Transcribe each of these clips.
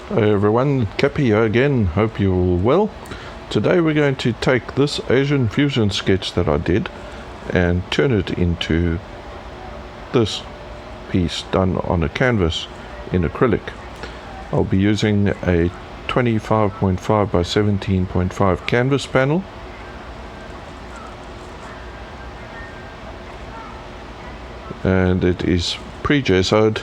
Hey everyone, Cappy here again, hope you're all well. Today we're going to take this Asian fusion sketch that I did and turn it into this piece done on a canvas in acrylic. I'll be using a 25.5 by 17.5 canvas panel. And it is pre-gessoed.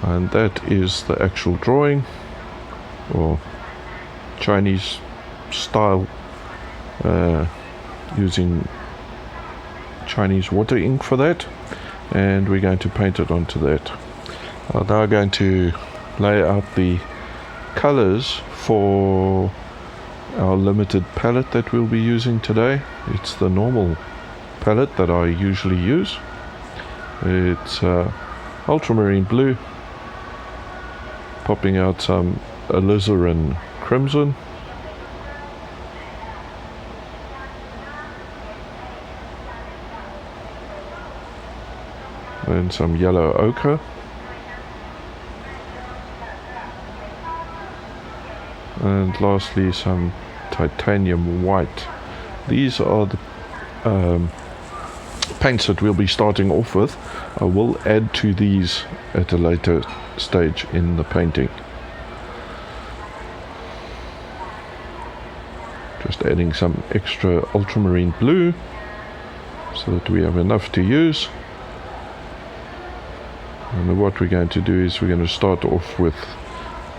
And that is the actual drawing, or Chinese style, using Chinese water ink for that, and we're going to paint it onto that. I'm now going to lay out the colors for our limited palette that we'll be using today. It's the normal palette that I usually use. It's ultramarine blue, popping out some alizarin crimson, and some yellow ochre, and lastly some titanium white. These are the paints that we'll be starting off with. I will add to these at a later stage in the painting. Just adding some extra ultramarine blue so that we have enough to use. And what we're going to do is we're going to start off with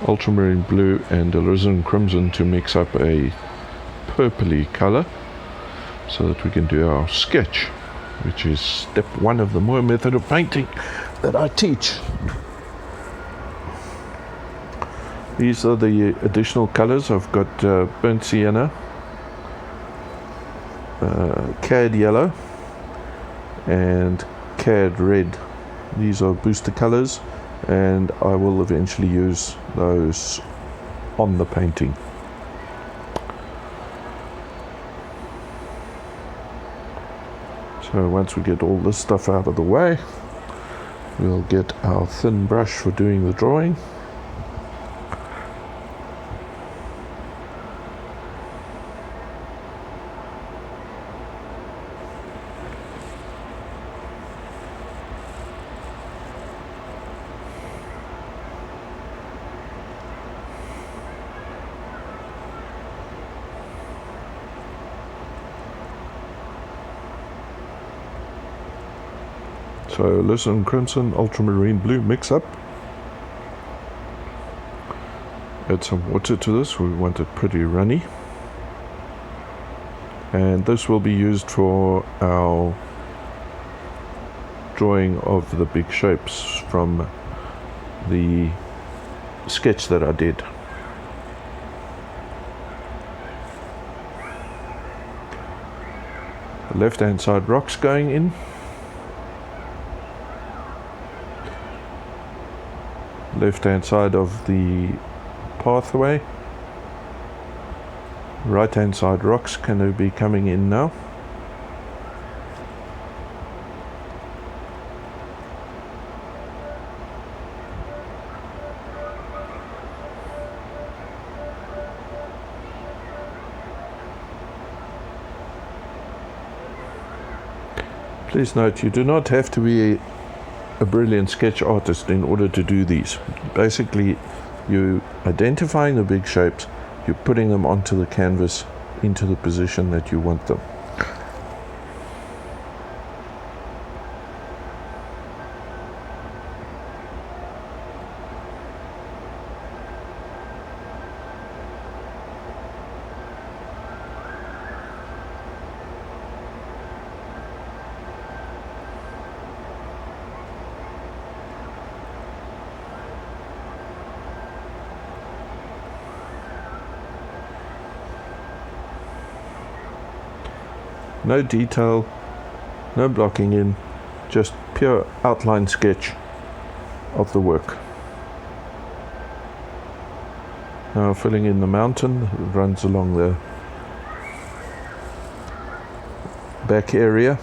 ultramarine blue and alizarin crimson to mix up a purpley color so that we can do our sketch, which is step one of the Moore method of painting that I teach. These are the additional colors. I've got burnt sienna, cad yellow, and cad red. These are booster colors, and I will eventually use those on the painting. So once we get all this stuff out of the way, we'll get our thin brush for doing the drawing. So alizarin crimson, ultramarine blue mix up. Add some water to this, we want it pretty runny. And this will be used for our drawing of the big shapes from the sketch that I did. The left hand side rocks going in. Left hand side of the pathway. Right hand side rocks can be coming in now. Please note, you do not have to be a brilliant sketch artist in order to do these. Basically, you identifying the big shapes, you're putting them onto the canvas into the position that you want them. No detail, no blocking in, just pure outline sketch of the work. Now filling in the mountain that runs along the back area.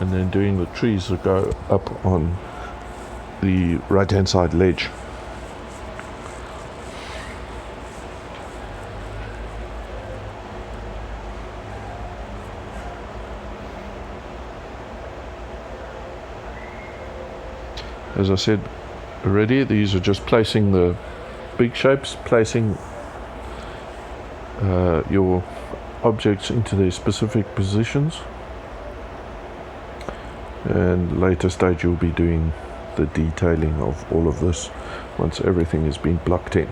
and then doing the trees that go up on the right hand side ledge. As I said already, these are just placing the big shapes, placing your objects into their specific positions, and later stage you'll be doing the detailing of all of this once everything has been blocked in.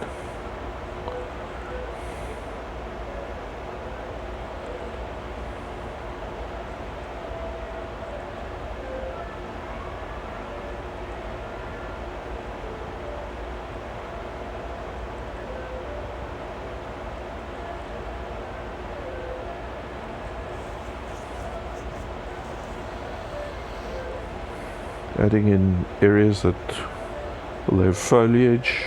Adding in areas that will have foliage,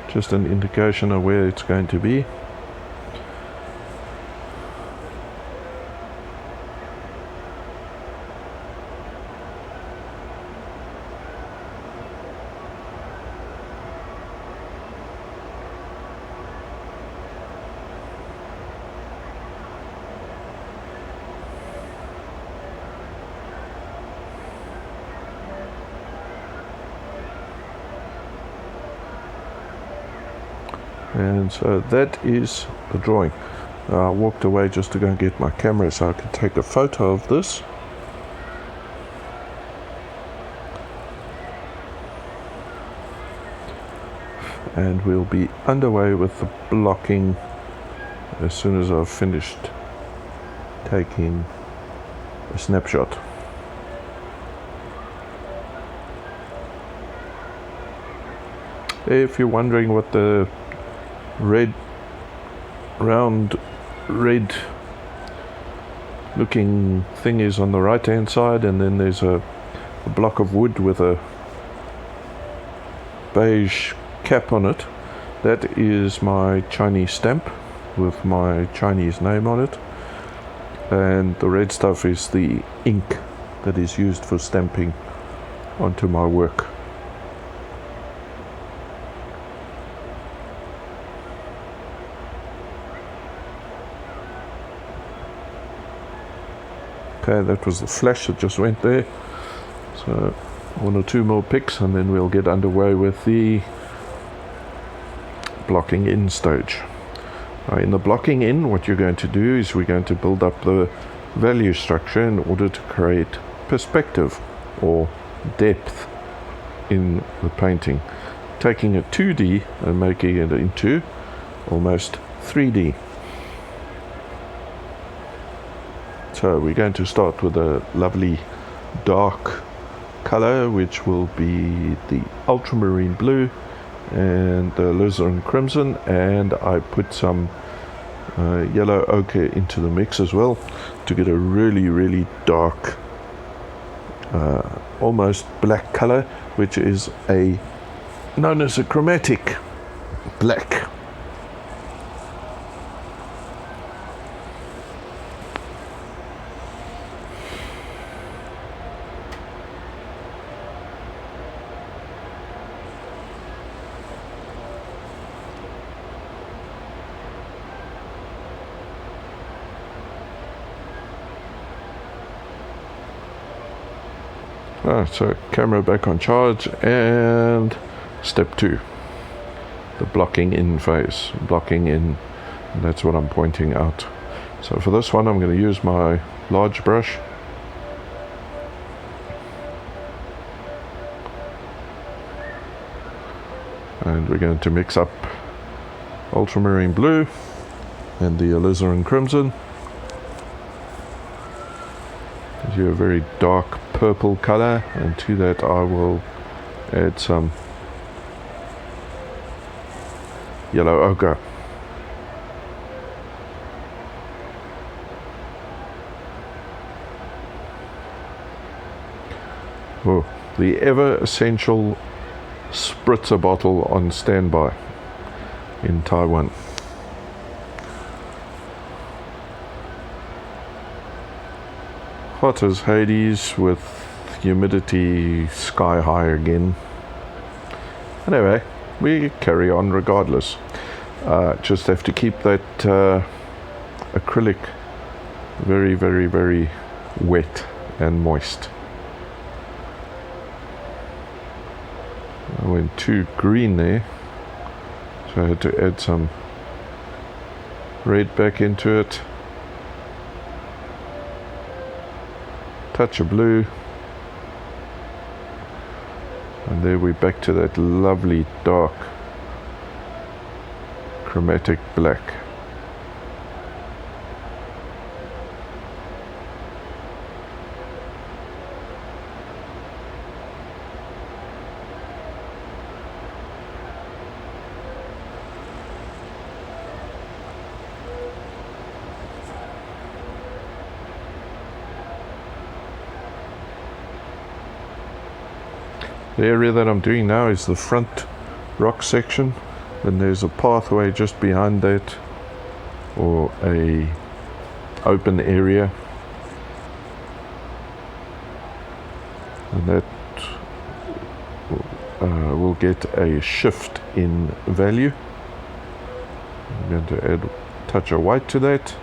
just an indication of where it's going to be. And so that is the drawing. I walked away just to go and get my camera so I could take a photo of this. And we'll be underway with the blocking as soon as I've finished taking a snapshot. If you're wondering what the round red looking thing is on the right hand side, and then there's a block of wood with a beige cap on it, that is my Chinese stamp with my Chinese name on it, and the red stuff is the ink that is used for stamping onto my work. Okay, that was the flash that just went there. So 1 or 2 more picks and then we'll get underway with the blocking in stage. In the blocking in, what you're going to do is we're going to build up the value structure in order to create perspective or depth in the painting, taking a 2D and making it into almost 3D. So we're going to start with a lovely dark color, which will be the ultramarine blue and the alizarin crimson, and I put some yellow ochre into the mix as well to get a really dark almost black color, which is known as a chromatic black. So camera back on charge, and step 2, the blocking in phase. Blocking in, and that's what I'm pointing out. So for this one I'm going to use my large brush, and we're going to mix up ultramarine blue and the alizarin crimson. Gives you a very dark purple color, and to that I will add some yellow ochre. Oh, the ever essential spritzer bottle on standby in Taiwan. hot as Hades with humidity sky high again. Anyway, we carry on regardless. Just have to keep that acrylic very, very, very wet and moist. I went too green there, so I had to add some red back into it. Touch of blue. And there we're back to that lovely dark chromatic black. The area that I'm doing now is the front rock section, and there's a pathway just behind that, or a open area, and that will get a shift in value. I'm going to add a touch of white to that,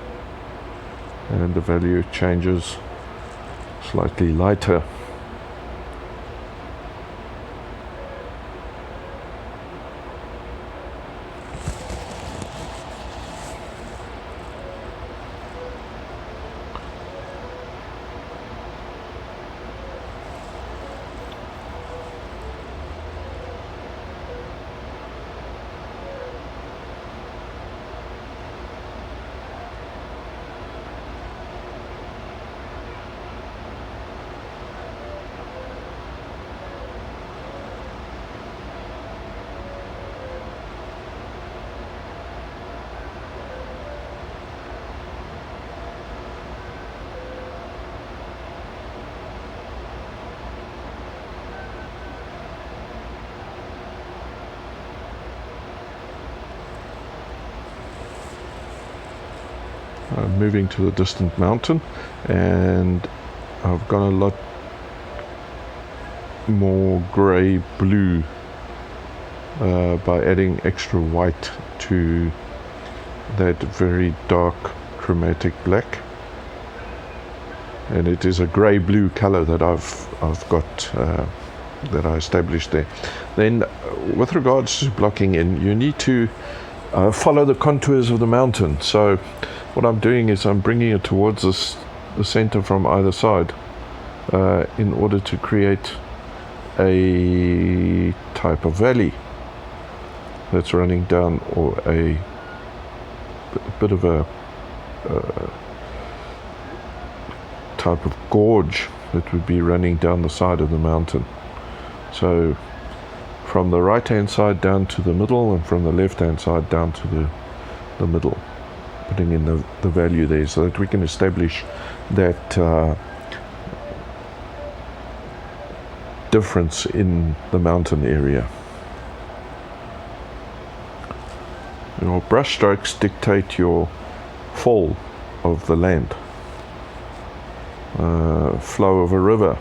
and the value changes slightly lighter. I'm moving to the distant mountain, and I've gone a lot more grey blue by adding extra white to that very dark chromatic black, and it is a grey blue color that I've got that I established there. Then with regards to blocking in, you need to follow the contours of the mountain. So what I'm doing is I'm bringing it towards the center from either side in order to create a type of valley that's running down, or a bit of a type of gorge that would be running down the side of the mountain. So from the right hand side down to the middle, and from the left hand side down to the middle, putting in the value there so that we can establish that difference in the mountain area. Your brush strokes dictate your fall of the land, flow of a river,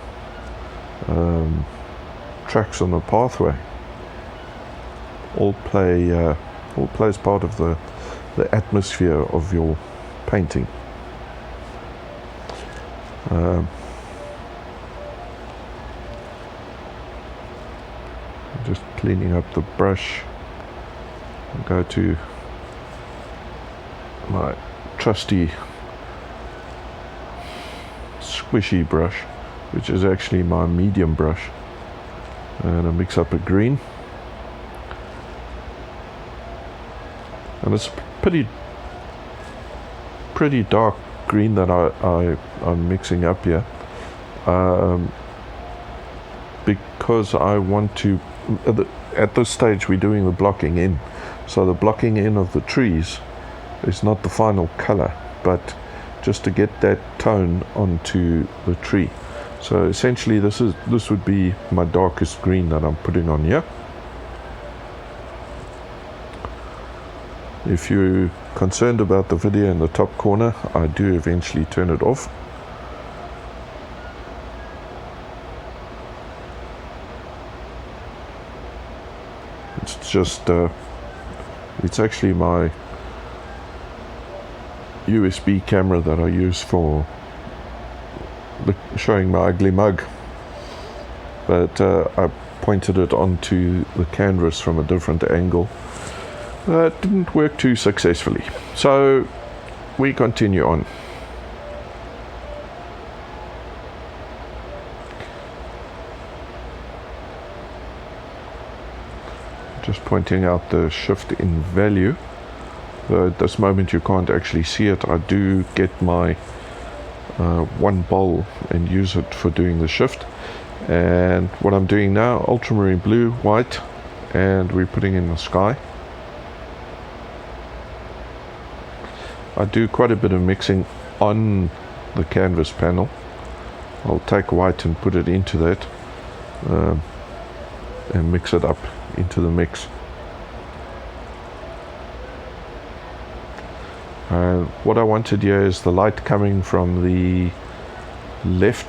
tracks on a pathway, all plays part of the atmosphere of your painting. Just cleaning up the brush. I'll go to my trusty squishy brush, which is actually my medium brush, and I mix up a green, and it's pretty dark green that I'm mixing up here, because I want to, at this stage we're doing the blocking in, so the blocking in of the trees is not the final color, but just to get that tone onto the tree. So essentially this would be my darkest green that I'm putting on here. If you're concerned about the video in the top corner, I do eventually turn it off. it's just it's actually my USB camera that I use for showing my ugly mug, but I pointed it onto the canvas from a different angle. That didn't work too successfully, so we continue on. Just pointing out the shift in value. At this moment you can't actually see it. I do get my one bowl and use it for doing the shift. And what I'm doing now, ultramarine blue, white, and we're putting in the sky. I do quite a bit of mixing on the canvas panel. I'll take white and put it into that and mix it up into the mix. What I wanted here is the light coming from the left,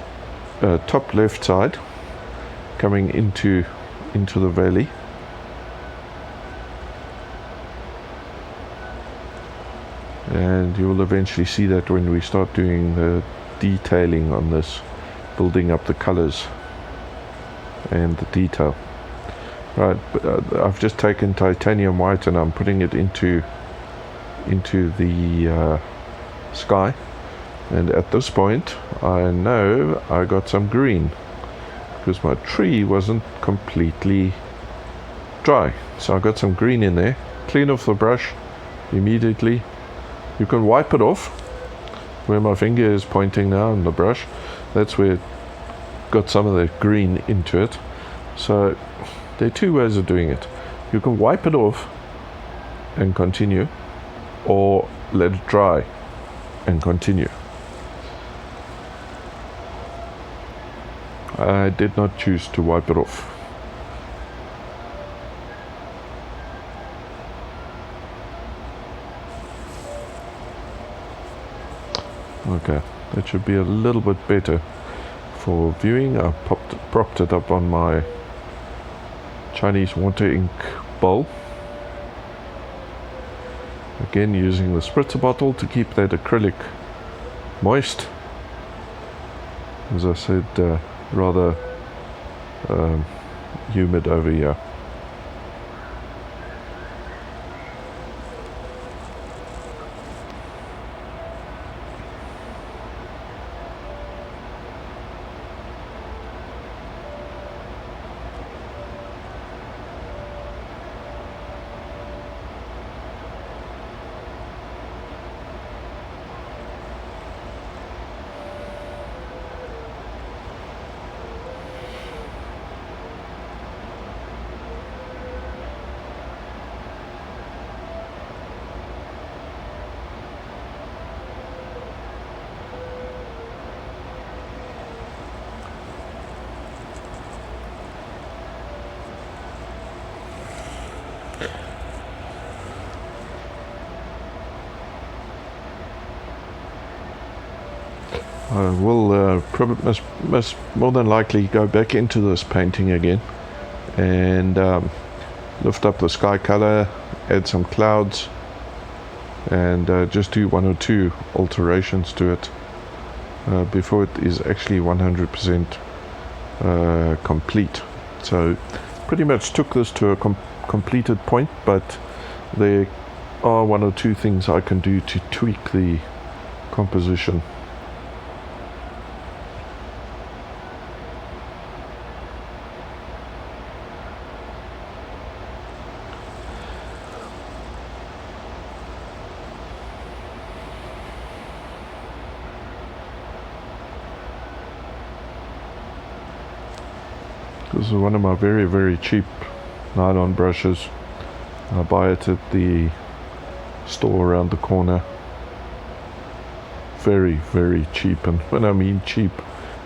top left side, coming into the valley. And you will eventually see that when we start doing the detailing on this, building up the colors and the detail. Right, I've just taken titanium white and I'm putting it into the sky, and at this point I know I got some green because my tree wasn't completely dry, so I got some green in there. Clean off the brush immediately. You can wipe it off where my finger is pointing now on the brush. That's where it got some of the green into it. So there are two ways of doing it. You can wipe it off and continue, or let it dry and continue. I did not choose to wipe it off. Okay, that should be a little bit better for viewing. I propped it up on my Chinese water ink bowl. Again, using the spritzer bottle to keep that acrylic moist. As I said, rather humid over here. I will probably must more than likely go back into this painting again and lift up the sky color, add some clouds, and just do one or two alterations to it before it is actually 100% complete. So pretty much took this to a completed point, but there are one or two things I can do to tweak the composition. This is one of my very, very cheap nylon brushes. I buy it at the store around the corner. Very, very cheap, and when I mean cheap,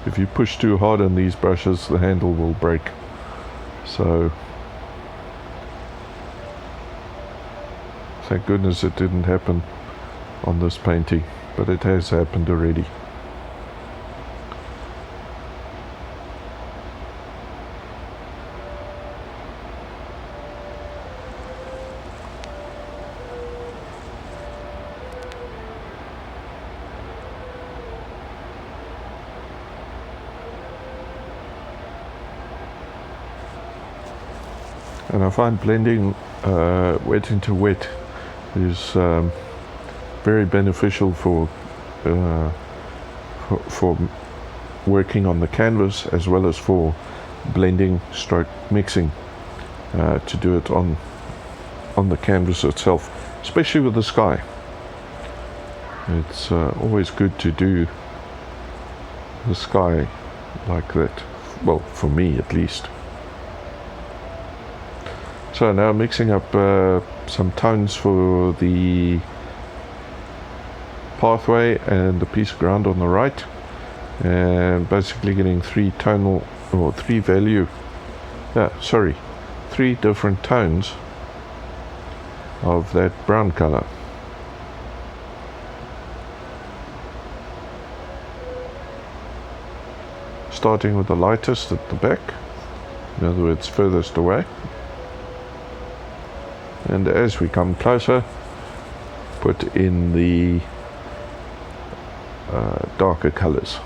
if you push too hard on these brushes, the handle will break. So thank goodness it didn't happen on this painting, but it has happened already. And I find blending wet into wet is very beneficial for working on the canvas, as well as for blending stroke mixing, to do it on the canvas itself, especially with the sky. It's always good to do the sky like that, well, for me at least. So now mixing up some tones for the pathway and the piece of ground on the right, and basically getting three different tones of that brown color. Starting with the lightest at the back, in other words furthest away, and as we come closer, put in the darker colors.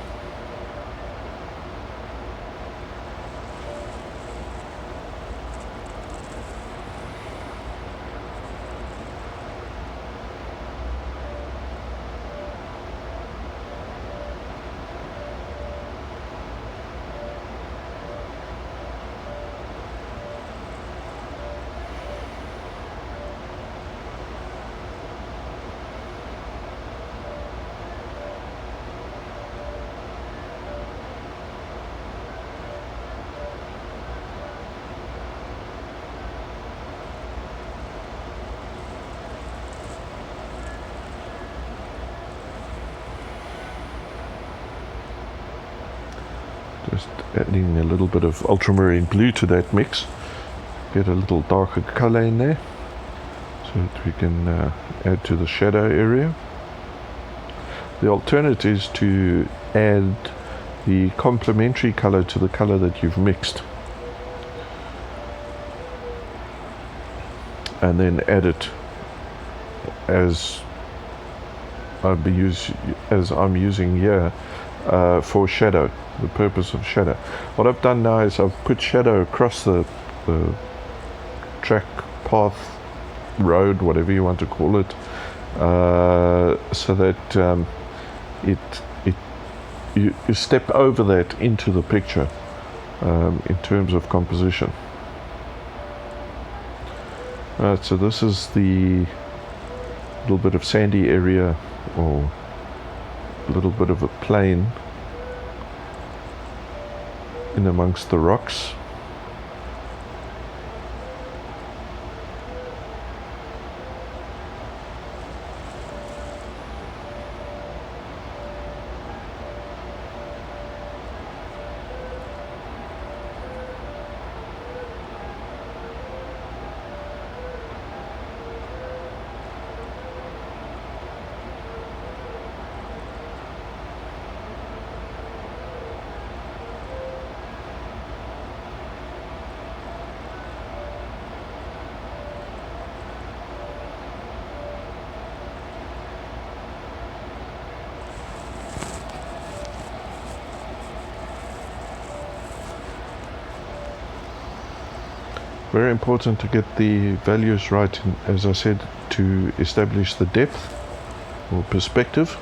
Just adding a little bit of ultramarine blue to that mix, get a little darker color in there so that we can add to the shadow area. The alternative is to add the complementary color to the color that you've mixed, and then add it as I'm using here for shadow, the purpose of shadow. What I've done now is I've put shadow across the track, path, road, whatever you want to call it, so that you step over that into the picture in terms of composition. So this is the little bit of sandy area, or a little bit of a plain in amongst the rocks. Very important to get the values right, as I said, to establish the depth or perspective.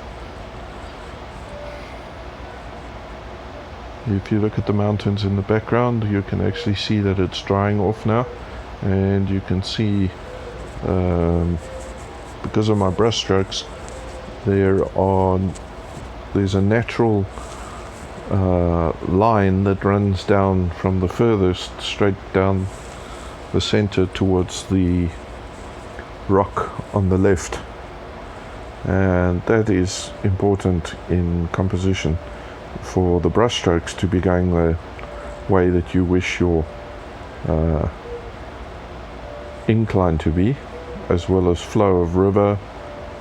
If you look at the mountains in the background, you can actually see that it's drying off now, and you can see because of my brush strokes there's a natural line that runs down from the furthest straight down the center towards the rock on the left, and that is important in composition for the brush strokes to be going the way that you wish your incline to be, as well as flow of river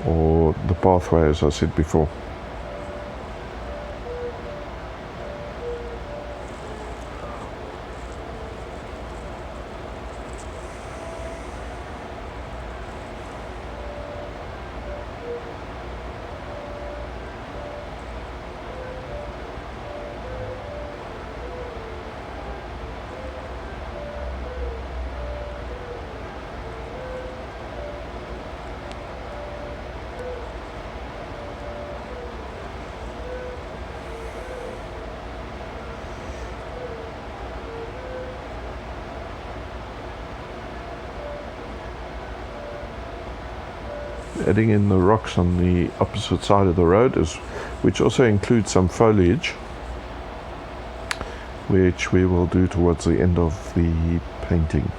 or the pathway, as I said before. adding in the rocks on the opposite side of the road, which also includes some foliage, which we will do towards the end of the painting.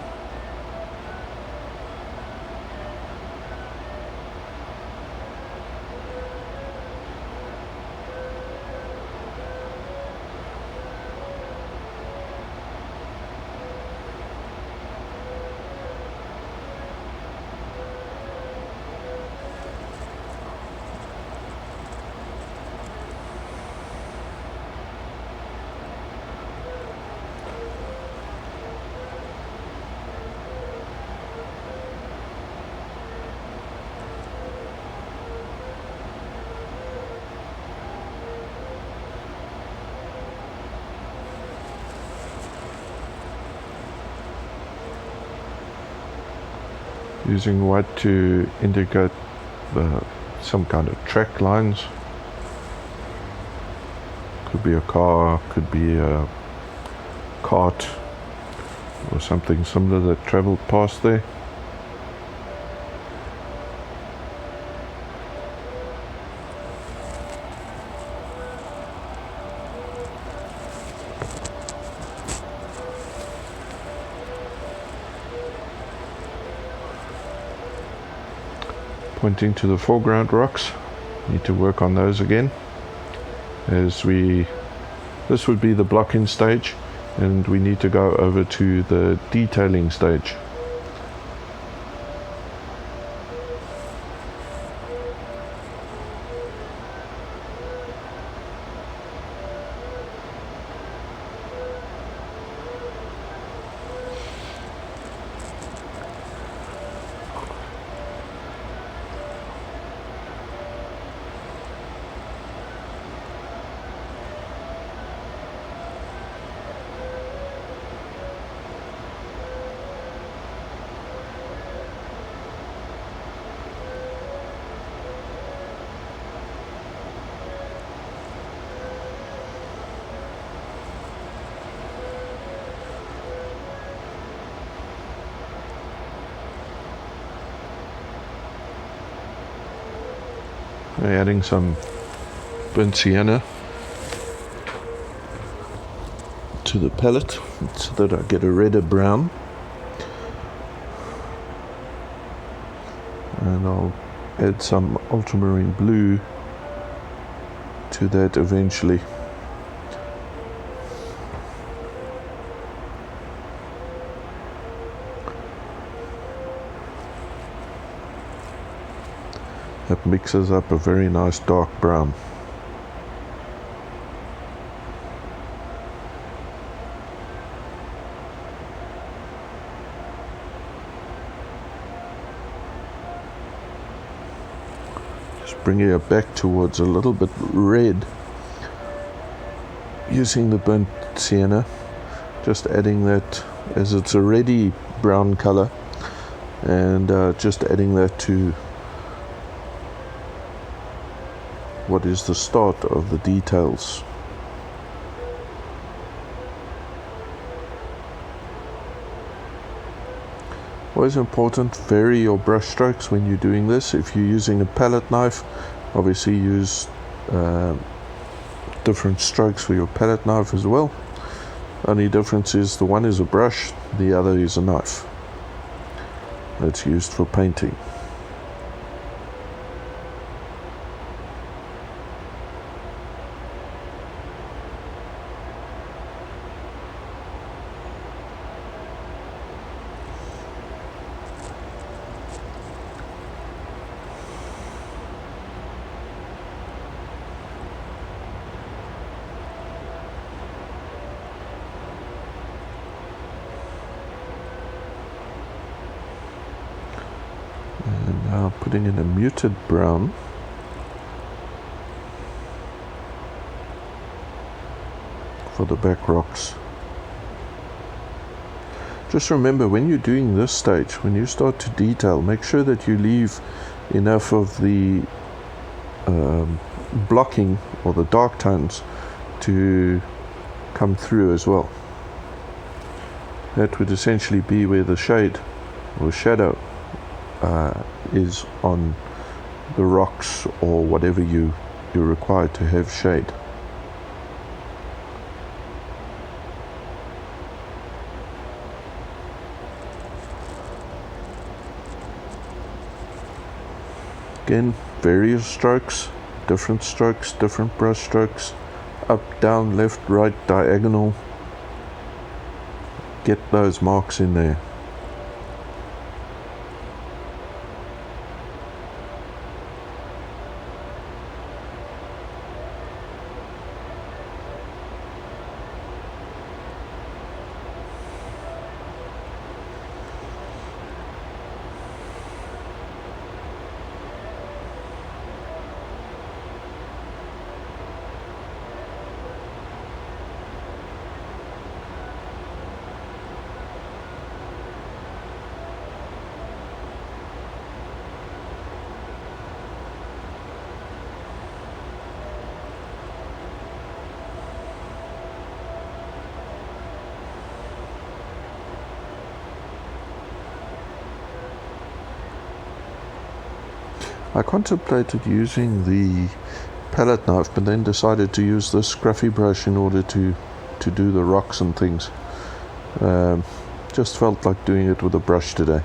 Using white to indicate some kind of track lines. Could be a car, could be a cart, or something similar that traveled past there. Pointing to the foreground rocks, need to work on those again, this would be the blocking stage, and we need to go over to the detailing stage. Adding some burnt sienna to the palette so that I get a redder brown, and I'll add some ultramarine blue to that eventually. That mixes up a very nice dark brown. Just bringing it back towards a little bit red using the burnt sienna, just adding that as it's already brown color, and just adding that to what is the start of the details. Always important, vary your brush strokes when you're doing this. If you're using a palette knife, obviously use different strokes for your palette knife as well. Only difference is the one is a brush, the other is a knife that's used for painting. And now putting in a muted brown. For the back rocks. Just remember, when you're doing this stage, when you start to detail, make sure that you leave enough of the blocking or the dark tones to come through as well. That would essentially be where the shade or shadow is on the rocks or whatever you require to have shade. Again, various strokes, different brush strokes, up, down, left, right, diagonal. Get those marks in there. I contemplated using the palette knife, but then decided to use this scruffy brush in order to do the rocks and things. Just felt like doing it with a brush today.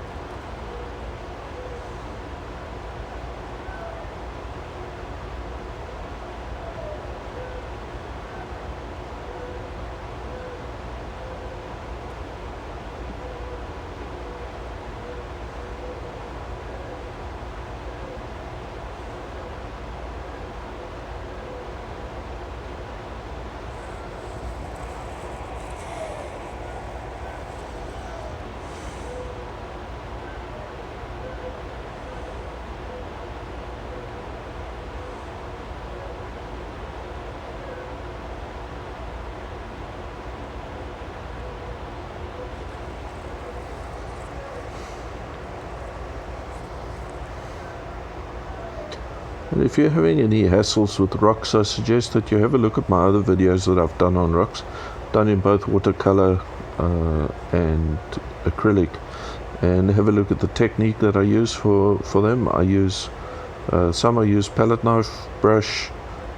And if you're having any hassles with rocks, I suggest that you have a look at my other videos that I've done on rocks, done in both watercolor and acrylic, and have a look at the technique that I use for them. I use palette knife, brush.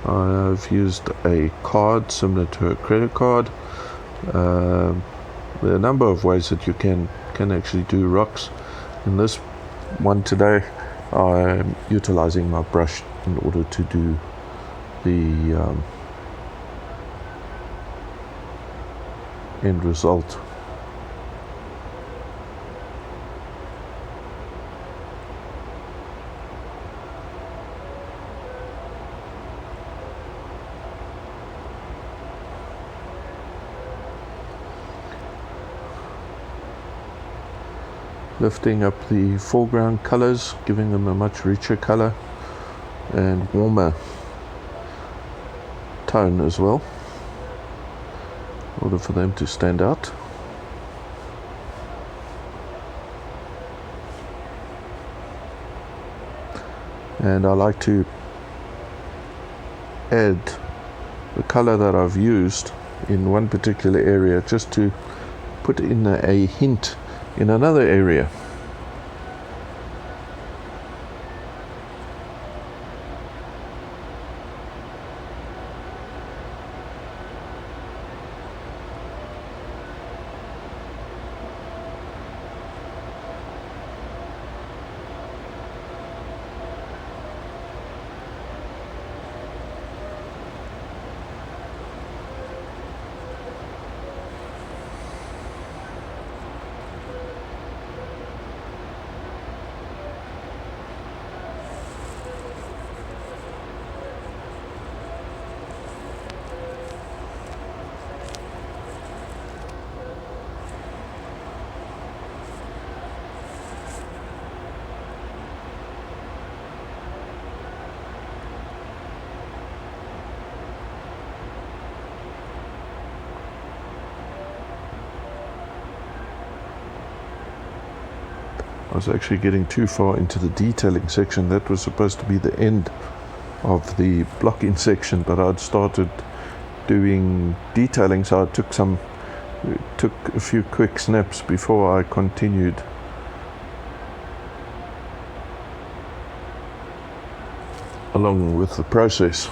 I've used a card similar to a credit card. There are a number of ways that you can actually do rocks. In this one today, I'm utilizing my brush in order to do the end result. Lifting up the foreground colors, giving them a much richer color and warmer tone as well, in order for them to stand out. And I like to add the color that I've used in one particular area just to put in a hint in another area. I was actually getting too far into the detailing section. That was supposed to be the end of the blocking section, but I'd started doing detailing, so I took a few quick snaps before I continued. along with the process.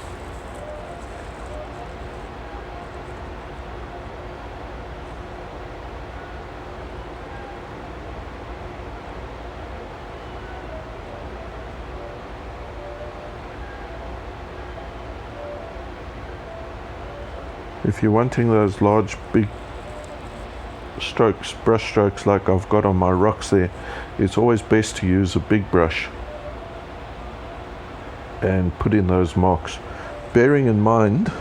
If you're wanting those large, big strokes, brush strokes like I've got on my rocks there, it's always best to use a big brush and put in those marks, bearing in mind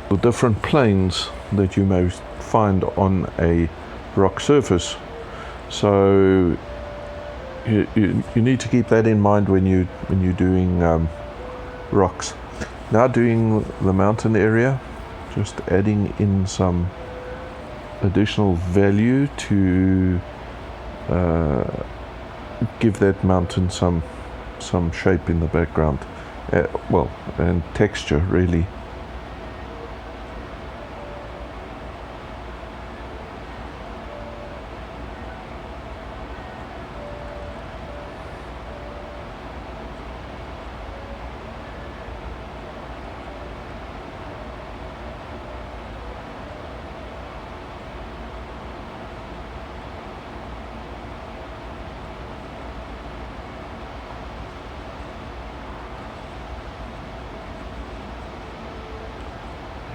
the different planes that you may find on a rock surface. So you need to keep that in mind when you're doing rocks. Now doing the mountain area, just adding in some additional value to give that mountain some shape in the background, and texture really.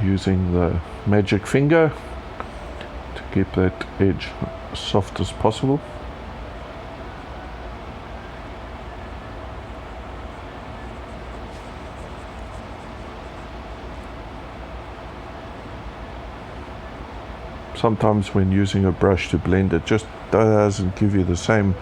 Using the magic finger to keep that edge as soft as possible. Sometimes when using a brush to blend, it just doesn't give you the same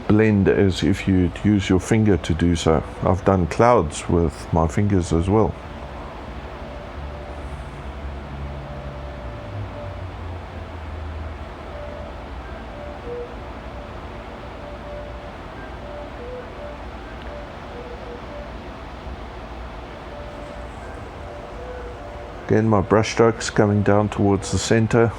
blend as if you'd use your finger to do so. I've done clouds with my fingers as well. Again, my brush strokes coming down towards the center.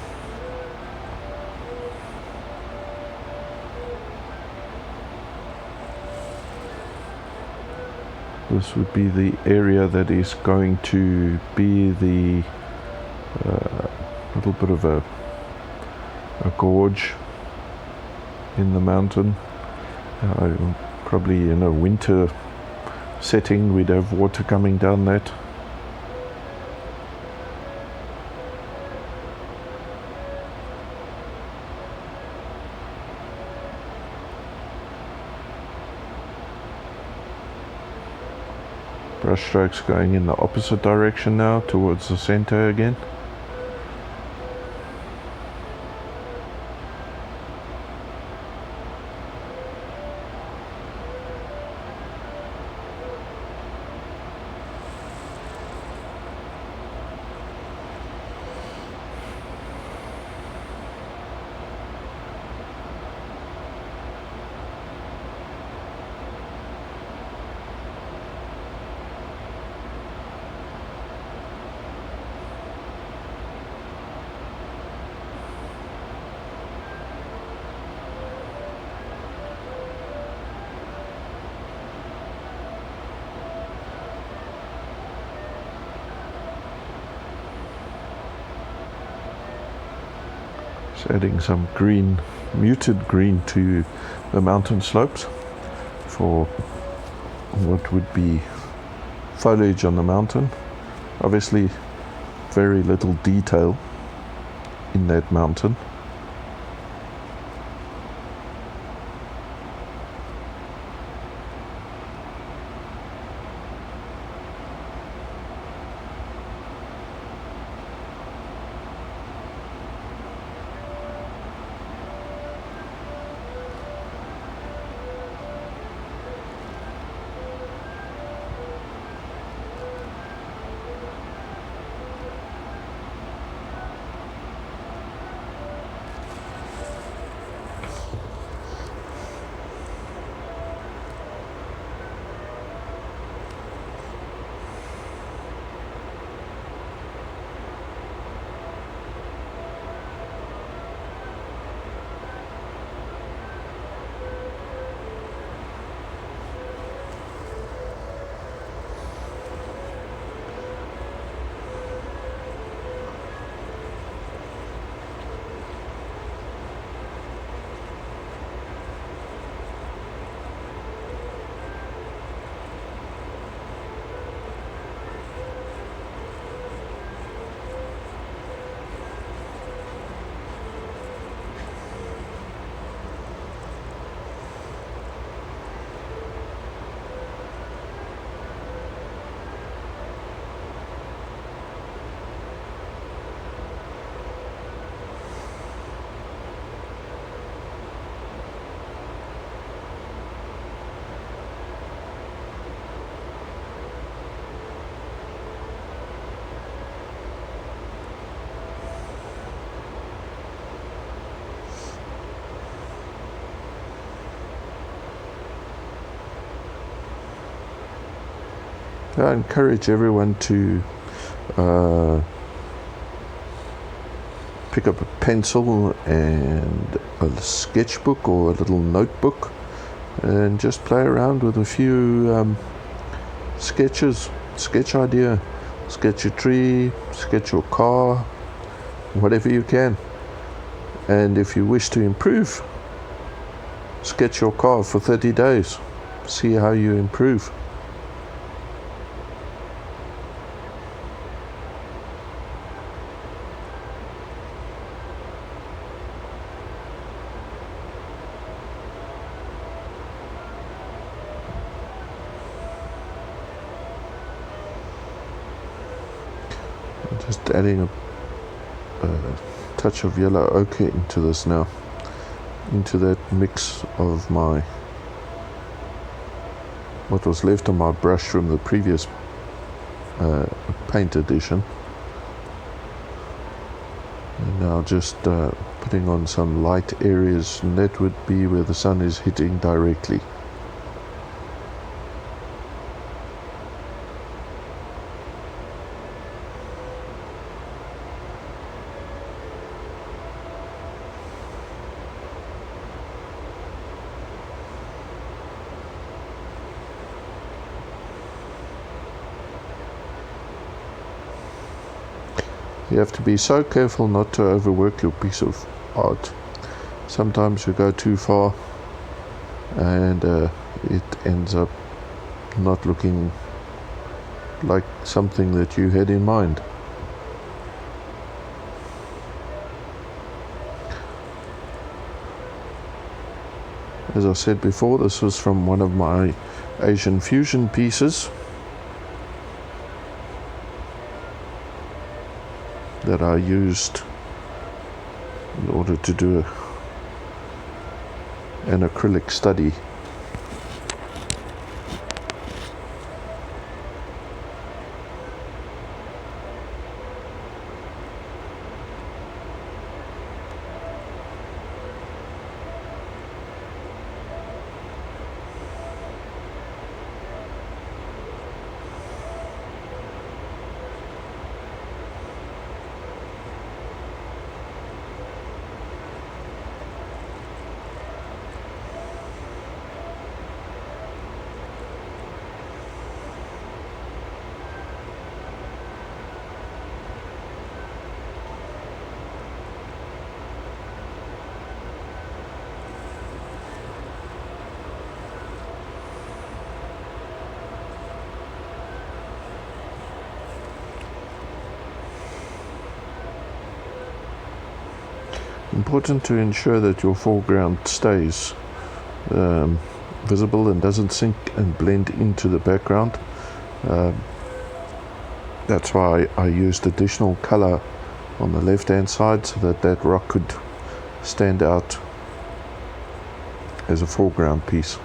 This would be the area that is going to be the little bit of a gorge in the mountain. Probably in a winter setting we'd have water coming down that. Brush strokes going in the opposite direction now, towards the center again. Just adding some green, muted green to the mountain slopes for what would be foliage on the mountain. Obviously very little detail in that mountain. I encourage everyone to pick up a pencil and a sketchbook or a little notebook and just play around with a few sketches. Sketch idea, sketch a tree, sketch your car, whatever you can. And if you wish to improve, sketch your car for 30 days. See how you improve. Just adding a touch of yellow ochre into this now, into that mix of what was left on my brush from the previous paint edition. And now just putting on some light areas, and that would be where the sun is hitting directly. You have to be so careful not to overwork your piece of art. Sometimes you go too far and it ends up not looking like something that you had in mind. As I said before, this was from one of my Asian fusion pieces that I used in order to do an acrylic study. Important to ensure that your foreground stays visible and doesn't sink and blend into the background. That's why I used additional color on the left hand side so that that rock could stand out as a foreground piece.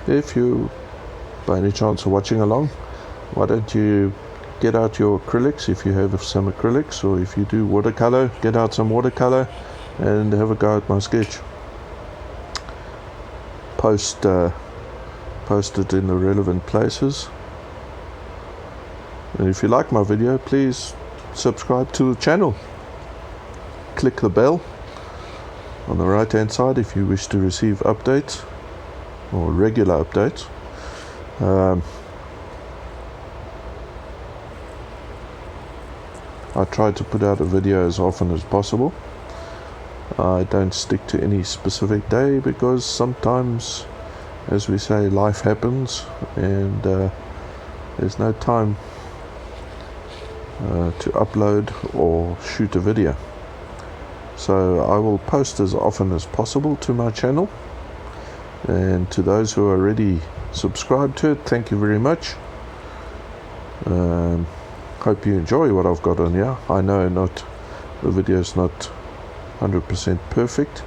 If you by any chance are watching along, why don't you get out your acrylics if you have some acrylics, or if you do watercolor, get out some watercolor and have a go at my sketch. Post it in the relevant places. And if you like my video, please subscribe to the channel. Click the bell on the right hand side if you wish to receive updates or regular updates. I try to put out a video as often as possible. I don't stick to any specific day because sometimes, as we say, life happens and there's no time to upload or shoot a video. So I will post as often as possible to my channel. And to those who are already subscribed to it, thank you very much. Hope you enjoy what I've got on here. I know the video's not 100% perfect,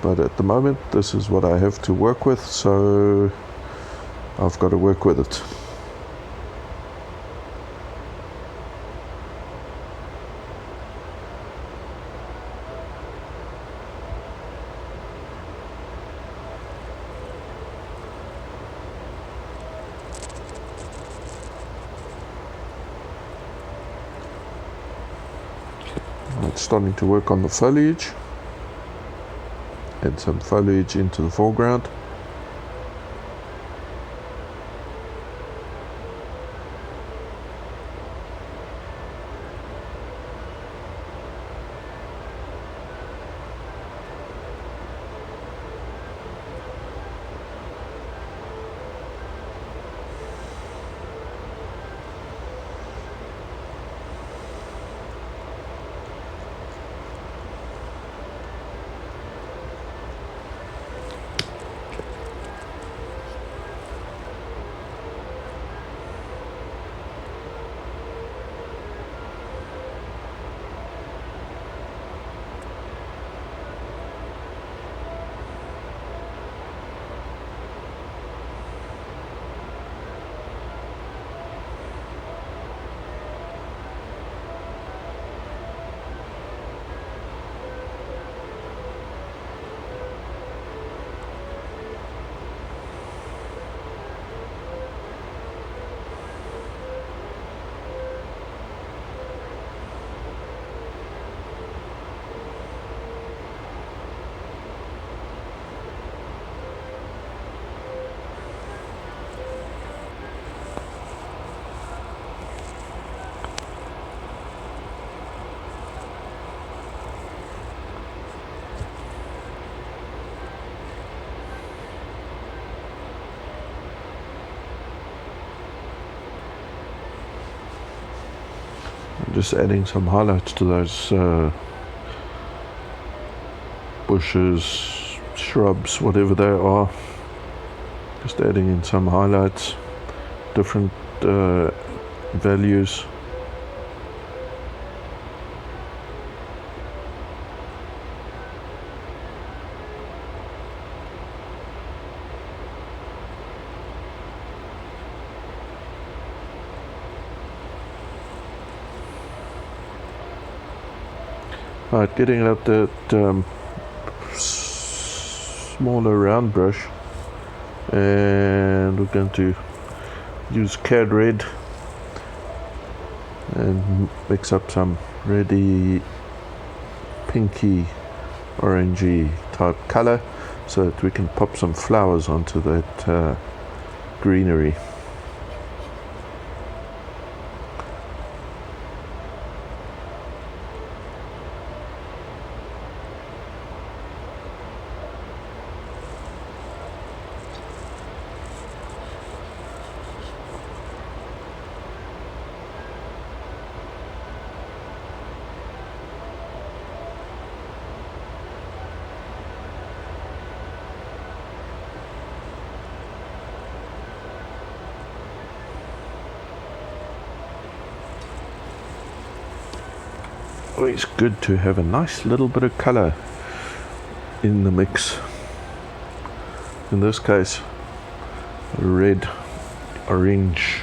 but at the moment this is what I have to work with, so I've got to work with it. It's starting to work on the foliage. Add some foliage into the foreground. Just adding some highlights to those bushes, shrubs, whatever they are. Just adding in some highlights, different values. Right, getting out that smaller round brush, and we're going to use cad red and mix up some reddy, pinky, orangey type color so that we can pop some flowers onto that greenery. Always good to have a nice little bit of color in the mix. In this case, red, orange.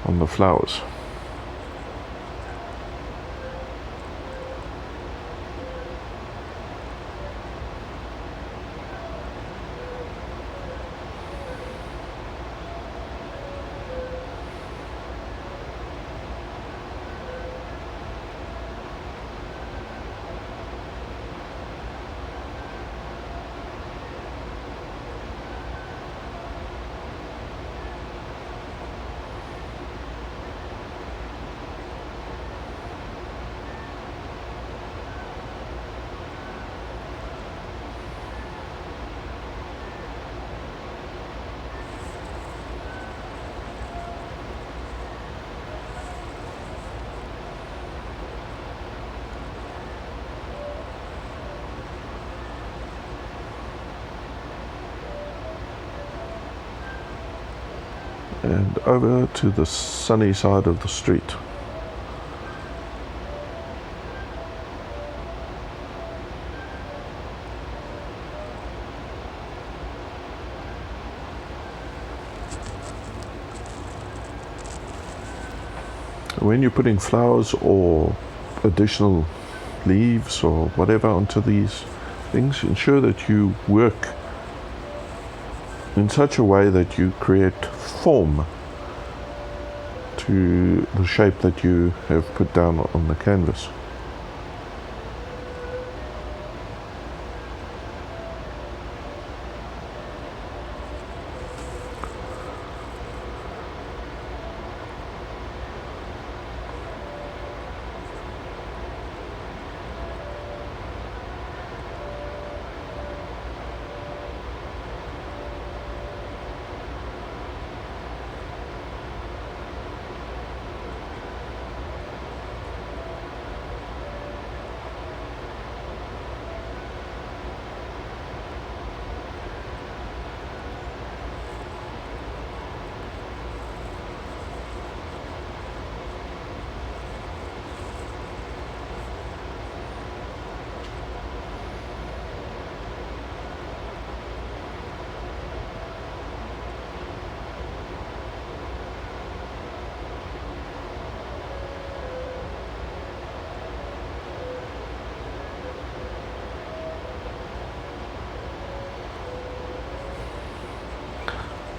On the flowers. and over to the sunny side of the street. When you're putting flowers or additional leaves or whatever onto these things, ensure that you work in such a way that you create form to the shape that you have put down on the canvas.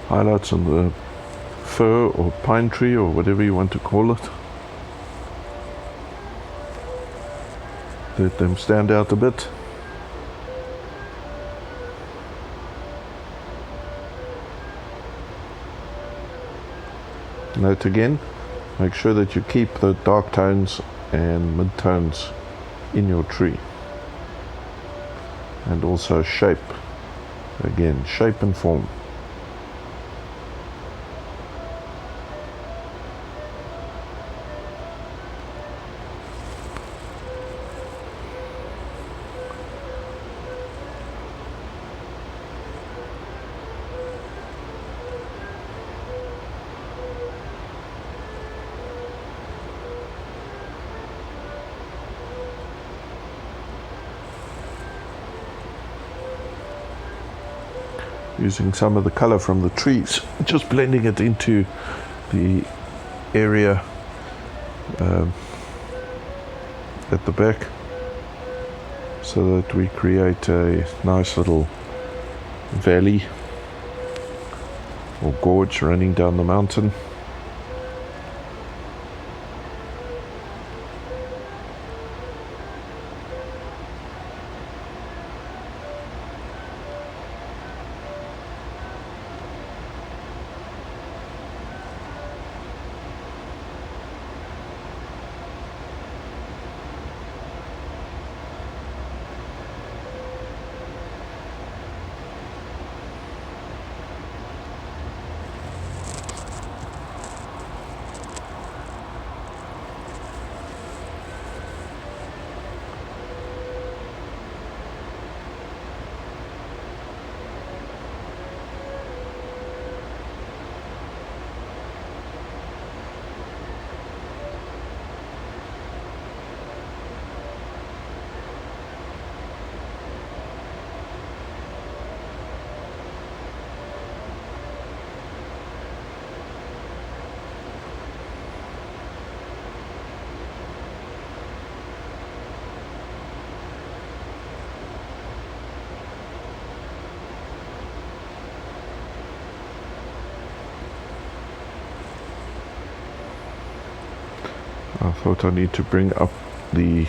Highlights on the fir or pine tree or whatever you want to call it. Let them stand out a bit. Note again, make sure that you keep the dark tones and mid-tones in your tree. And also shape. Again, shape and form. Using some of the color from the trees, just blending it into the area at the back, so that we create a nice little valley or gorge running down the mountain. I thought I need to bring up the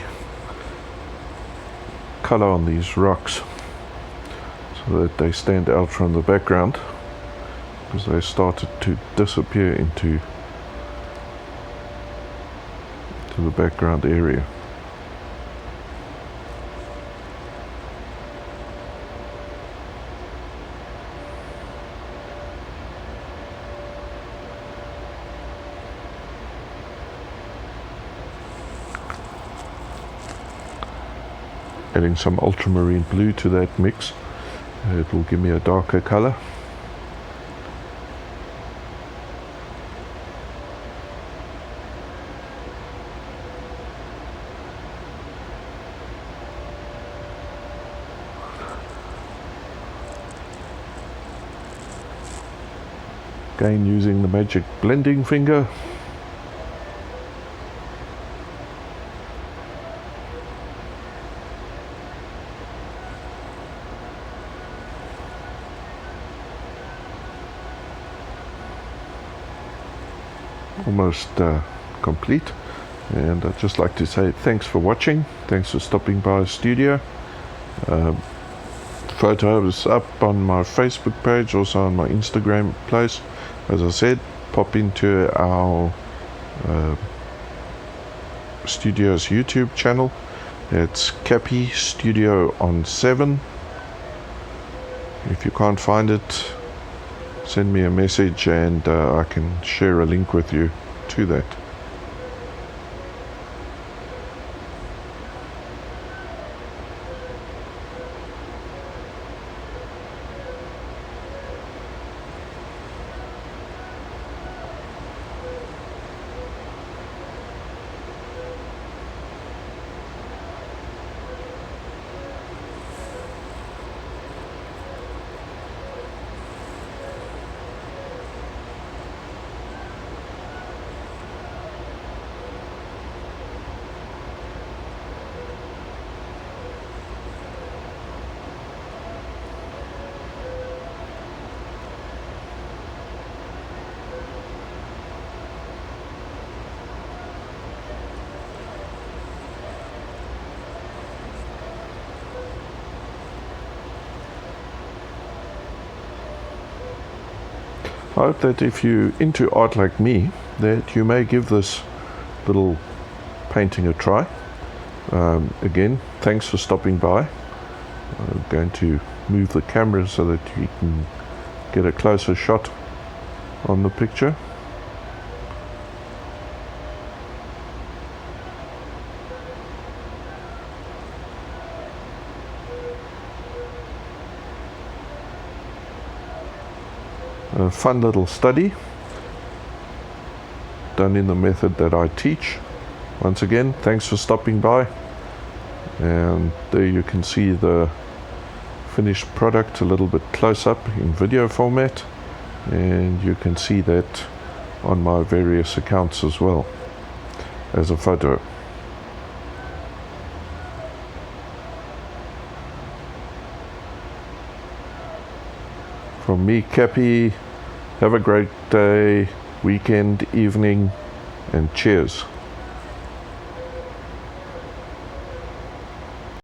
color on these rocks so that they stand out from the background, because they started to disappear into the background area. Adding some ultramarine blue to that mix, it will give me a darker color. Again, using the magic blending finger. Almost complete, and I'd just like to say thanks for watching. Thanks for stopping by the studio. Photo is up on my Facebook page, also on my Instagram place. As I said, pop into our studio's YouTube channel. It's Cappy Studio on 7. If you can't find it, send me a message and I can share a link with you to that. I hope that if you're into art like me, that you may give this little painting a try. Again, thanks for stopping by. I'm going to move the camera so that you can get a closer shot on the picture. A fun little study done in the method that I teach. Once again, thanks for stopping by, and there you can see the finished product a little bit close up in video format, and you can see that on my various accounts as well as a photo. From me, Cappy, have a great day, weekend, evening, and cheers.